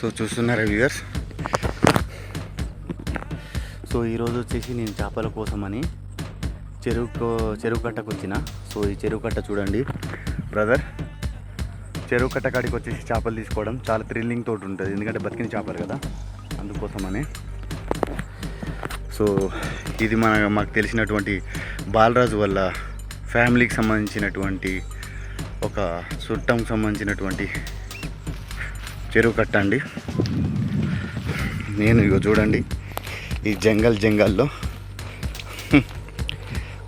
So చూస్తున్నారా viewers, so ఈరోజు వచ్చేసి నేను చేపల కోసమని చెరువు కట్టకు వచ్చిన. సో ఈ చెరువు కట్ట చూడండి బ్రదర్, చెరువు కట్ట కాడికి వచ్చేసి చేపలు తీసుకోవడం చాలా థ్రిల్లింగ్ తోటి ఉంటుంది, ఎందుకంటే బతికిన చేపలు కదా, అందుకోసమని. సో ఇది మాకు తెలిసినటువంటి బాలరాజు వల్ల ఫ్యామిలీకి సంబంధించినటువంటి ఒక చుట్టంకి సంబంధించినటువంటి చెరువు కట్ట అండి. నేను ఇగో చూడండి, ఈ జంగల్లో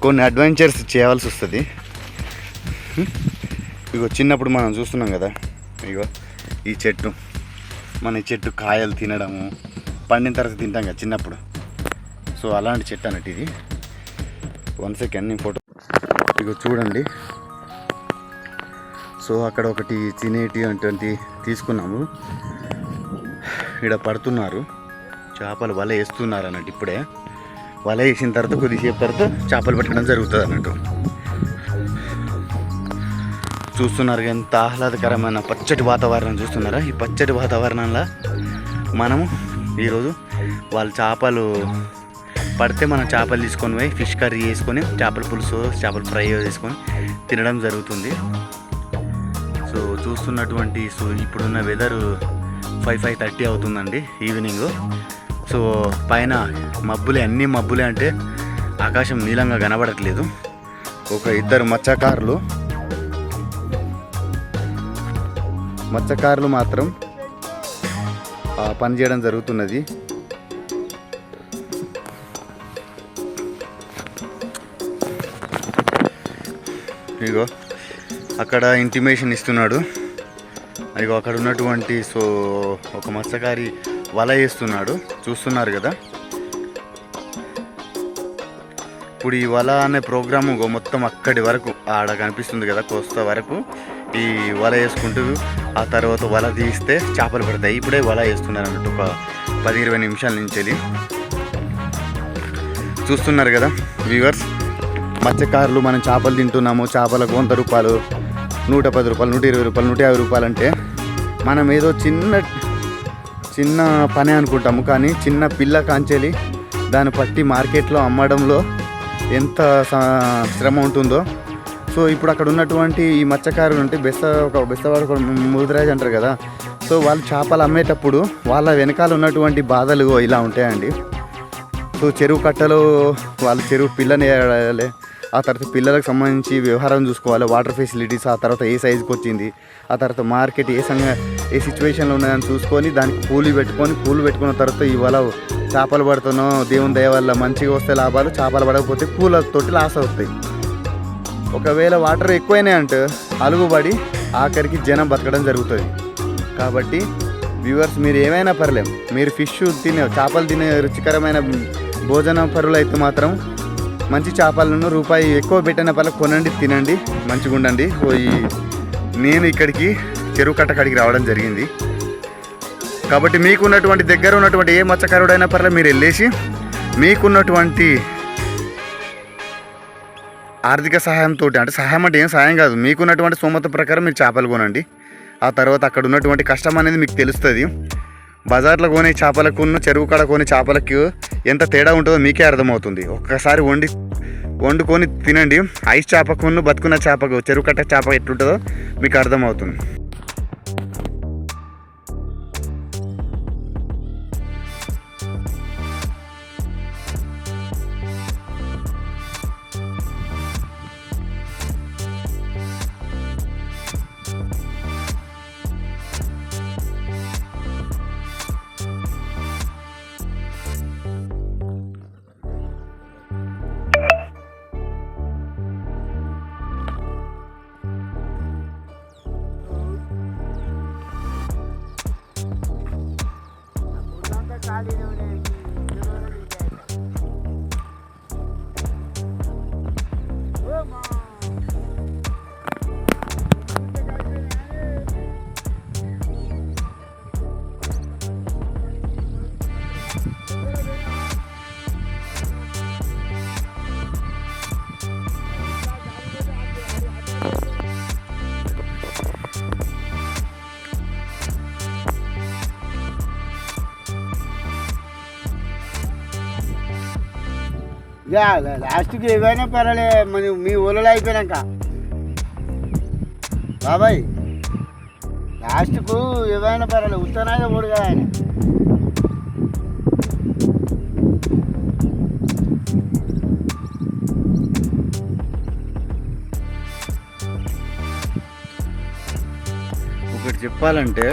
కొన్ని అడ్వెంచర్స్ చేయాల్సి వస్తుంది. ఇగో చిన్నప్పుడు మనం చూస్తున్నాం కదా, ఇగో ఈ చెట్టు, మన ఈ చెట్టు కాయలు తినడము, పండిన తర్వాత తింటాం కదా చిన్నప్పుడు. సో అలాంటి చెట్టు అన్నట్టు ఇది. 1 సెకండ్ నేను ఫోటో, ఇగో చూడండి. సో అక్కడ ఒకటి తినేటి అటువంటి తీసుకున్నాము. ఇక్కడ పడుతున్నారు చేపలు, వల వేస్తున్నారు అన్నట్టు. ఇప్పుడే వల వేసిన తర్వాత కొద్దిసేపు తర్వాత చేపలు పట్టడం జరుగుతుంది అన్నట్టు. చూస్తున్నారు ఎంత ఆహ్లాదకరమైన పచ్చటి వాతావరణం చూస్తున్నారా. ఈ పచ్చటి వాతావరణంలో మనము ఈరోజు వాళ్ళు చేపలు పడితే మనం చేపలు తీసుకొని పోయి ఫిష్ కర్రీ చేసుకొని, చేపల పులుసు, చేపల ఫ్రై చేసుకొని తినడం జరుగుతుంది. సో చూస్తున్నటువంటి ఇప్పుడున్న వెదరు 5:30 అవుతుందండి ఈవినింగ్. సో పైన మబ్బులే, అన్ని మబ్బులే, అంటే ఆకాశం నీలంగా కనబడట్లేదు. ఒక ఇద్దరు మత్స్యకారులు మాత్రం పని చేయడం జరుగుతున్నది. ఇగో అక్కడ ఇంటిమేషన్ ఇస్తున్నాడు. ఇగో అక్కడ ఉన్నటువంటి ఒక మత్స్యకారి వల వేస్తున్నాడు, చూస్తున్నారు కదా. ఇప్పుడు ఈ వల అనే ప్రోగ్రాము మొత్తం అక్కడి వరకు ఆడ కనిపిస్తుంది కదా, కోస్తా వరకు ఈ వల వేసుకుంటూ ఆ తర్వాత వల తీస్తే చేపలు పడతాయి. ఇప్పుడే వల వేస్తున్నారు అన్నట్టు, ఒక 10-20 నిమిషాల నుంచి వెళ్ళి. చూస్తున్నారు కదా వ్యూవర్స్, మత్స్యకారులు మనం చేపలు తింటున్నాము, చేపలకు 100 రూపాయలు, 110 రూపాయలు, 120 రూపాయలు, 150 రూపాయలు అంటే మనం ఏదో చిన్న పని అనుకుంటాము. కానీ చిన్న పిల్ల కాంచెలి దాన్ని పట్టి మార్కెట్లో అమ్మడంలో ఎంత శ్రమ ఉంటుందో. సో ఇప్పుడు అక్కడ ఉన్నటువంటి ఈ మత్స్యకారులు అంటే బెస్తవాడు ముదిరాజ్ అంటారు కదా. సో వాళ్ళు చేపలు అమ్మేటప్పుడు వాళ్ళ వెనకాల ఉన్నటువంటి బాధలు ఇలా ఉంటాయండి. సో చెరువు కట్టలో వాళ్ళు చెరువు పిల్లని వేయాలి, ఆ తర్వాత పిల్లలకు సంబంధించి వ్యవహారం చూసుకోవాలి, వాటర్ ఫెసిలిటీస్, ఆ తర్వాత ఏ సైజుకి వచ్చింది, ఆ తర్వాత మార్కెట్ ఏ సిచ్యువేషన్లో ఉన్నదని చూసుకొని దానికి పూలు పెట్టుకున్న తర్వాత ఇవాళ చేపలు పడుతున్నాం, దేవుని దయ వల్ల మంచిగా వస్తే లాభాలు, చేపలు పడకపోతే పూలతోటి లాస్ అవుతాయి. ఒకవేళ వాటర్ ఎక్కువైనాయి అంటే అలుగుబడి ఆఖరికి జనం బతకడం జరుగుతుంది. కాబట్టి వ్యూవర్స్, మీరు ఏమైనా పర్లేం, మీరు చేపలు తినే రుచికరమైన భోజన పరులు అయితే మాత్రం మంచి చేపలను రూపాయి ఎక్కువ పెట్టిన పర్లేదు కొనండి, తినండి, మంచిగా ఉండండి. నేను ఇక్కడికి చెరువు కట్ట కాడికి రావడం జరిగింది. కాబట్టి మీకున్నటువంటి దగ్గర ఉన్నటువంటి ఏ మత్స్యకారుడైనా పర్లేదు మీరు వెళ్ళేసి మీకున్నటువంటి ఆర్థిక సహాయంతో, అంటే సహాయం అంటే ఏం సహాయం కాదు, మీకున్నటువంటి స్తోమత ప్రకారం మీరు చేపలు కొనండి. ఆ తర్వాత అక్కడ ఉన్నటువంటి కష్టం అనేది మీకు తెలుస్తుంది. బజార్లో కొనే చేపలకు చెరువు కాడ కొనే చేపలకు ఎంత తేడా ఉంటుందో మీకే అర్థమవుతుంది. ఒక్కసారి వండుకొని తినండి. ఐస్ చేపకును బతుకున్న చేపకు, చెరువు కట్ట చేప ఎట్లుంటుందో మీకు అర్థమవుతుంది. ఇక లాస్ట్కి ఏవైనా పర్వాలే మరి మీ ఊళ్ళో అయిపోయినాక బాబాయ్ లాస్ట్కు ఏవైనా పర్వాలేదు ఉత్తరాగా పోడు కదా ఆయన. ఒకటి చెప్పాలంటే